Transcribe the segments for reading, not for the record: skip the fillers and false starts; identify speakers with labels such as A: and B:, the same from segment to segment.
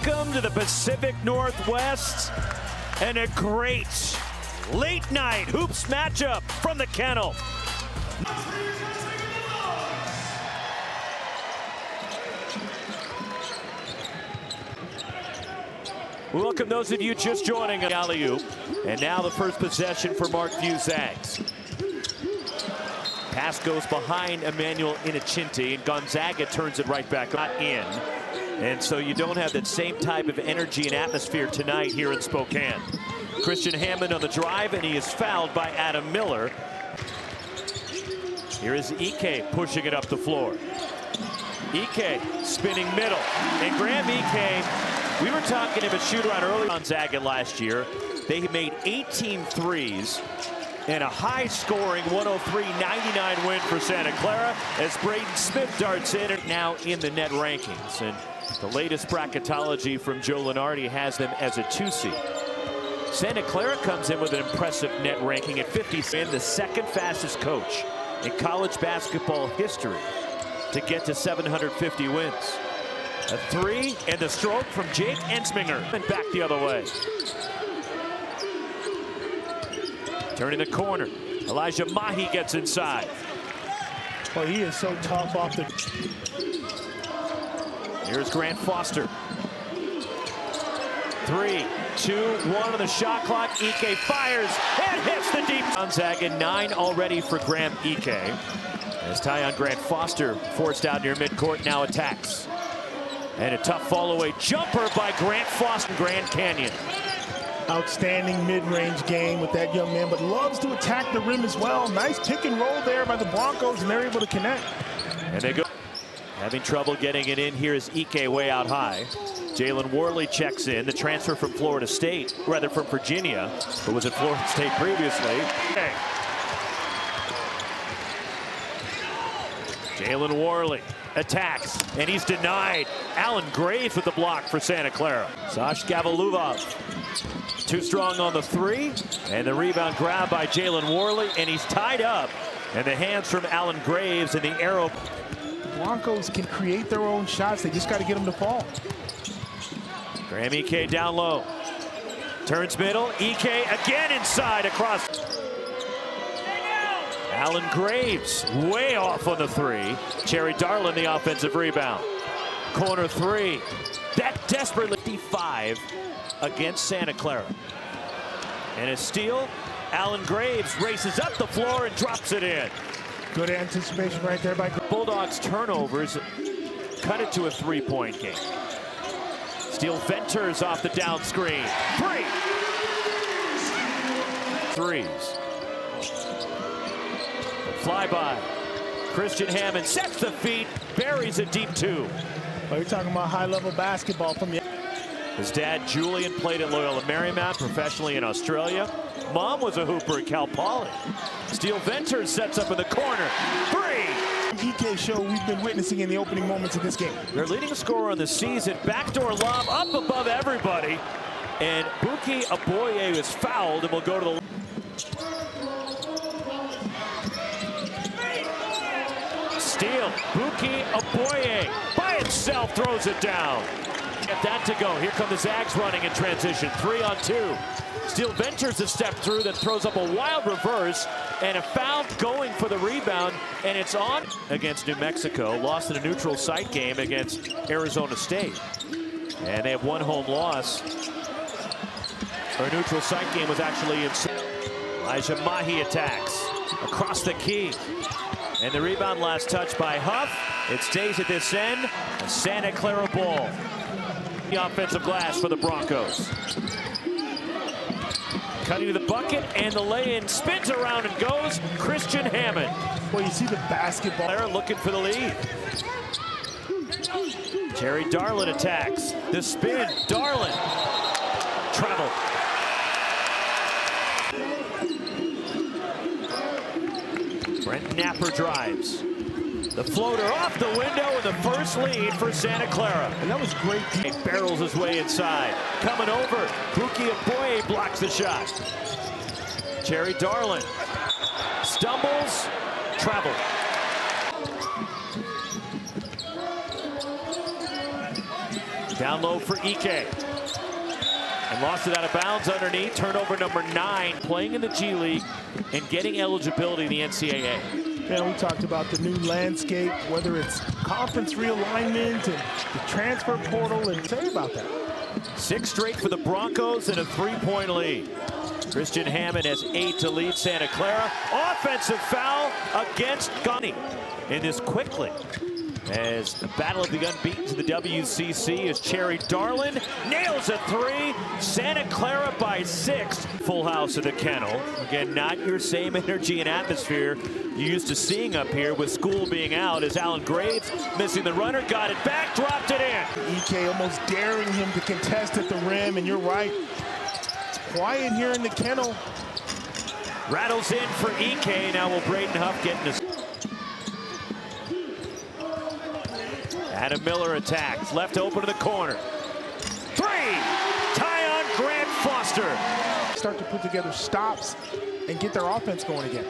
A: Welcome to the Pacific Northwest and a great late night hoops matchup from the kennel. Welcome those of you just joining on alley-oop. And now the first possession for Mark Few Zags. Pass goes behind Emmanuel Inocente, and Gonzaga turns it right back in. And so you don't have that same type of energy and atmosphere tonight here in Spokane. Christian Hammond on the drive, and he is fouled by Adam Miller. Here is Ike pushing it up the floor. Ike spinning middle, and Graham Ike, we were talking of a shoot-around early on Gonzaga last year. They made 18 threes and a high-scoring 103-99 win for Santa Clara as Braden Smith darts in and now in the net rankings. And the latest bracketology from Joe Lenardi has them as a 2 seed. Santa Clara comes in with an impressive net ranking at 50, and the second fastest coach in college basketball history to get to 750 wins. A three and the stroke from Jake Ensminger, and back the other way. Turning the corner, Elijah Mahi gets inside.
B: Well, he is so tough off the...
A: Here's Grant Foster. 3, 2, 1 on the shot clock. Ike fires and hits the deep. Gonzaga 9 already for Graham Ike. As Tyon Grant Foster forced out near midcourt, now attacks. And a tough fall-away jumper by Grant Foster, Grand Canyon.
B: Outstanding mid-range game with that young man, but loves to attack the rim as well. Nice pick and roll there by the Broncos, and they're able to connect.
A: And they go. Having trouble getting it in here is Ike way out high. Jalen Worley checks in, the transfer from Florida State, rather from Virginia, who was at Florida State previously. Okay. Jalen Worley attacks, and he's denied. Alan Graves with the block for Santa Clara. Sash Gavaluvov, too strong on the three, and the rebound grab by Jalen Worley, and he's tied up. And the hands from Alan Graves and the arrow.
B: Broncos can create their own shots. They just got to get them to fall.
A: Graham Ike down low. Turns middle. Ike again inside across. Alan Graves way off on the three. Cherry Darlin the offensive rebound. Corner three. That desperately 55 against Santa Clara. And a steal. Alan Graves races up the floor and drops it in.
B: Good anticipation right there by
A: Bulldogs. Turnovers cut it to a three-point game. Steele Venters off the down screen. Threes. Flyby. Christian Hammond sets the feet, buries a deep two.
B: Oh, you're talking about high-level basketball from the...
A: His dad, Julian, played at Loyola Marymount professionally in Australia. Mom was a hooper at Cal Poly. Steele Venters sets up in the corner.
B: EK show we've been witnessing in the opening moments of this game.
A: Their leading scorer on the season, backdoor lob up above everybody. And Buki Aboye is fouled and will go to the... Steele, Buki Aboye by himself throws it down. Get that to go. Here come the Zags running in transition. 3-on-2. Steele Venters a step through, then throws up a wild reverse, and a foul going for the rebound, and it's on against New Mexico. Lost in a neutral site game against Arizona State. And they have one home loss. Their neutral site game was actually in... Elijah Mahi attacks across the key. And the rebound last touch by Huff. It stays at this end. A Santa Clara ball. The offensive glass for the Broncos. Cutting to the bucket, and the lay-in spins around and goes. Christian Hammond.
B: Well, you see the basketball.
A: They're looking for the lead. Cherry Darlin attacks. The spin. Darlin. Travel. Brent Napper drives. The floater off the window, and the first lead for Santa Clara.
B: And that was great.
A: He barrels his way inside. Coming over. Buki Aboye blocks the shot. Cherry Darlin stumbles. Travel. Down low for Ike. And lost it out of bounds underneath. Turnover number 9, playing in the G League and getting eligibility in the NCAA.
B: Man, we talked about the new landscape, whether it's conference realignment and the transfer portal, and tell you about that.
A: 6 straight for the Broncos and a 3-point lead. Christian Hammond has 8 to lead Santa Clara. Offensive foul against Gunny. In this quickly, as the battle of the unbeaten to the WCC as Cherry Darlin nails a 3. Santa Clara by 6. Full house of the Kennel. Again, not your same energy and atmosphere you used to seeing up here with school being out, as Alan Graves missing the runner, got it back, dropped it in.
B: Ike almost daring him to contest at the rim, and you're right. It's quiet here in the Kennel.
A: Rattles in for Ike. Now will Braden Huff get in his... Adam Miller attacks, left open to the corner. 3! Tie on Grant Foster.
B: Start to put together stops and get their offense going again.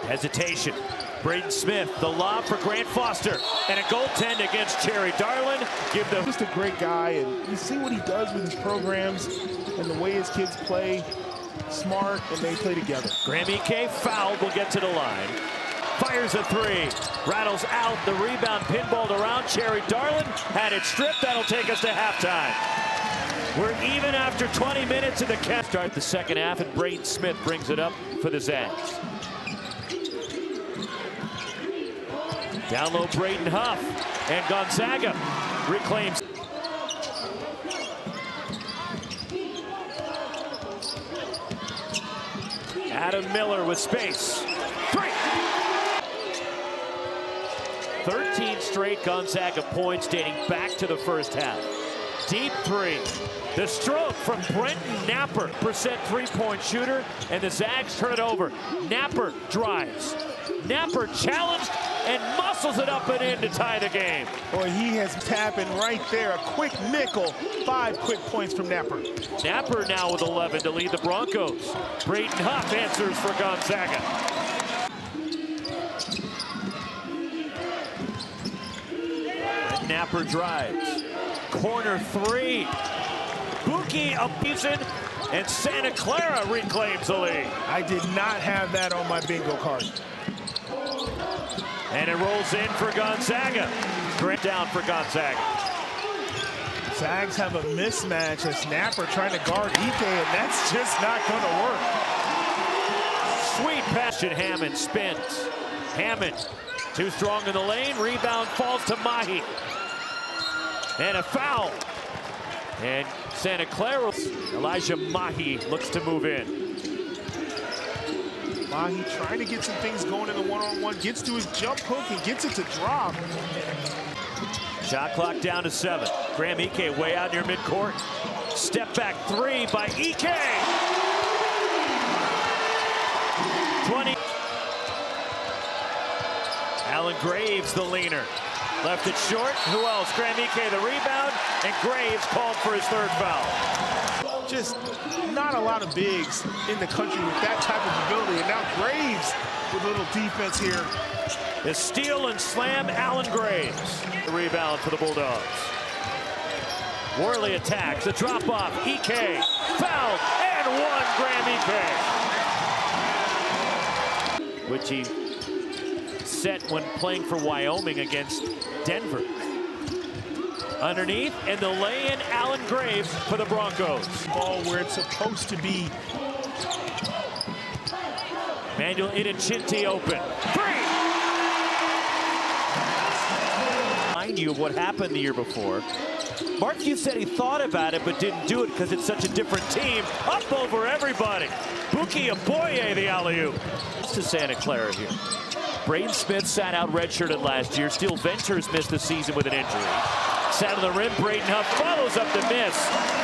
A: Hesitation. Braden Smith, the lob for Grant Foster, and a goaltend against Cherry Darlin.
B: Just a great guy, and you see what he does with his programs and the way his kids play. Smart, and they play together.
A: Graham Ike fouled, will get to the line. Fires a 3, rattles out, the rebound pinballed around. Cherry Darlin had it stripped. That'll take us to halftime. We're even after 20 minutes of the cast. Start the second half, and Braden Smith brings it up for the Zags. Down low, Braden Huff, and Gonzaga reclaims. Adam Miller with space. 3! 13 straight Gonzaga points dating back to the first half. Deep 3. The stroke from Brenton Napper, percent 3-point shooter, and the Zags turn it over. Napper drives. Napper challenged and muscles it up and in to tie the game.
B: Boy, he has tapping right there. A quick nickel. 5 quick points from Napper.
A: Napper now with 11 to lead the Broncos. Braden Huff answers for Gonzaga. And Napper drives. Corner 3. Buki Abusin, and Santa Clara reclaims the lead.
B: I did not have that on my bingo card.
A: And it rolls in for Gonzaga. Grant down for Gonzaga.
B: Zags have a mismatch as Napper trying to guard Ike, and that's just not going to work.
A: Sweet pass. Hammond spins. Hammond too strong in the lane. Rebound falls to Mahi. And a foul. And Santa Clara, Elijah Mahi looks to move in.
B: Mahi trying to get some things going in the one-on-one, gets to his jump hook and gets it to drop.
A: Shot clock down to 7. Graham Ike way out near midcourt. Step back 3 by Ike. 20. Alan Graves, the leaner. Left it short. Who else? Graham Ike the rebound, and Graves called for his 3rd foul.
B: Just not a lot of bigs in the country with that type of ability, and now Graves with a little defense here.
A: The steal and slam, Alan Graves. The rebound for the Bulldogs. Worley attacks, the drop off, Ike fouled, and 1, Graham Ike. Which he set when playing for Wyoming against Denver. Underneath, and the lay-in, Alan Graves for the Broncos.
B: Ball where it's supposed to be.
A: Manuel Inocenti open. 3! Remind you of what happened the year before. Mark Hughes said he thought about it but didn't do it because it's such a different team. Up over everybody. Buki Aboye the alley-oop. To Santa Clara here. Braden Smith sat out redshirted last year. Steele Ventures missed the season with an injury. Sat on the rim. Braden Huff follows up the miss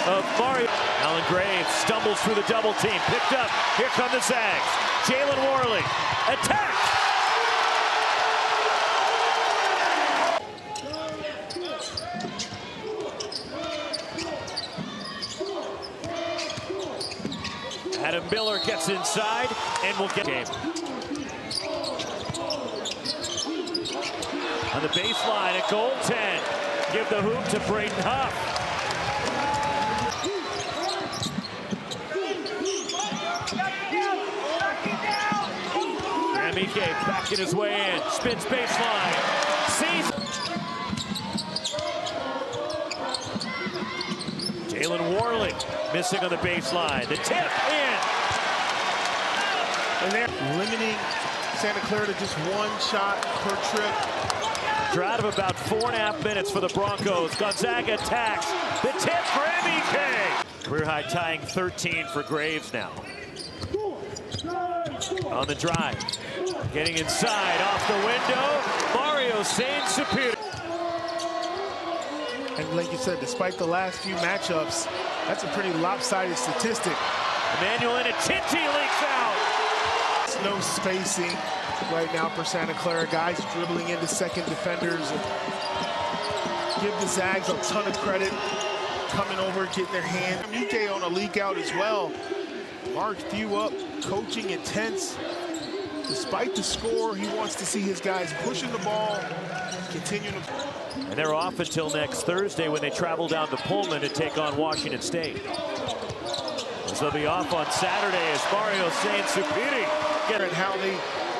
A: of Mario. Alan Graves stumbles through the double team. Picked up. Here come the Zags. Jalen Worley. Attack! Adam Miller gets inside and will get game. On the baseline, a goaltend. Give the hoop to Braden Huff. Ike backing his way in, spins baseline, sees Jalen Warley missing on the baseline. The tip in.
B: And they're limiting Santa Clara to just one shot per trip.
A: Drought of about 4.5 minutes for the Broncos. Gonzaga attacks. The tip for Ike. Career high tying 13 for Graves now. On the drive. Getting inside, off the window. Mario Saint-Superior.
B: And like you said, despite the last few matchups, that's a pretty lopsided statistic.
A: Emmanuel Tinti leaks out.
B: There's no spacing right now for Santa Clara. Guys dribbling into second defenders. And give the Zags a ton of credit coming over, getting their hand. Ike on a leak out as well. Mark Few up, coaching intense. Despite the score, he wants to see his guys pushing the ball, continuing to...
A: And they're off until next Thursday when they travel down to Pullman to take on Washington State. So they'll be off on Saturday as Mario Saint-Superior.
B: And how they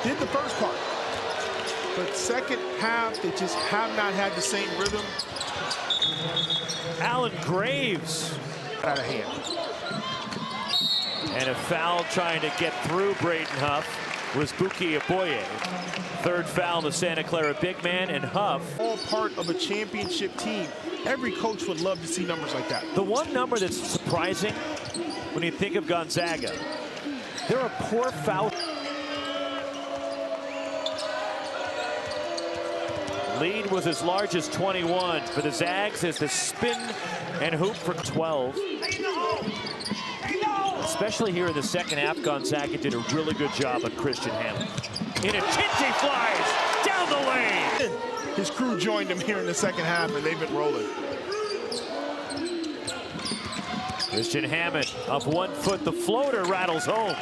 B: did the first part. But second half, they just have not had the same rhythm.
A: Alan Graves.
B: Out of hand.
A: And a foul trying to get through Braden Huff was Buki Aboye. Third foul to Santa Clara big man, and Huff.
B: All part of a championship team. Every coach would love to see numbers like that.
A: The one number that's surprising when you think of Gonzaga, they're a poor foul. Lead was as large as 21 for the Zags as the spin and hoop for 12. Especially here in the second half, Gonzaga did a really good job on Christian Hammond. In a Tinti flies down the lane.
B: His crew joined him here in the second half, and they've been rolling.
A: Christian Hammond up 1 foot, the floater rattles home.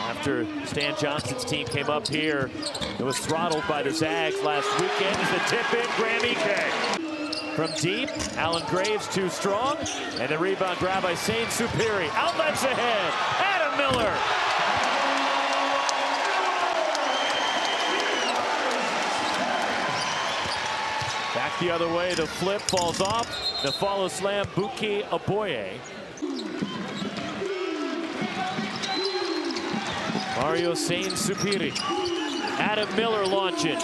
A: After Stan Johnson's team came up here, it was throttled by the Zags last weekend as the tip in, Graham Ike. From deep, Alan Graves too strong, and the rebound grab by Saint-Superior. Outlets ahead, Adam Miller. Back the other way, the flip falls off. The follow slam, Buki Aboye. Mario Saint-Superior. Adam Miller launching.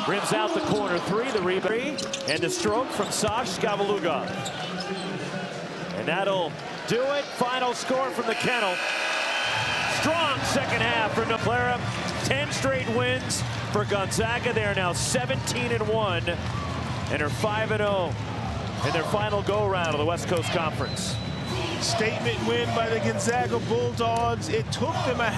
A: Rims out the corner three, the rebound. And the stroke from Saj Skavaluga. And that'll do it. Final score from the kennel. Strong second half for Santa Clara. 10 straight wins for Gonzaga. They are now 17-1 and are 5-0 in their final go-round of the West Coast Conference.
B: Statement win by the Gonzaga Bulldogs. It took them a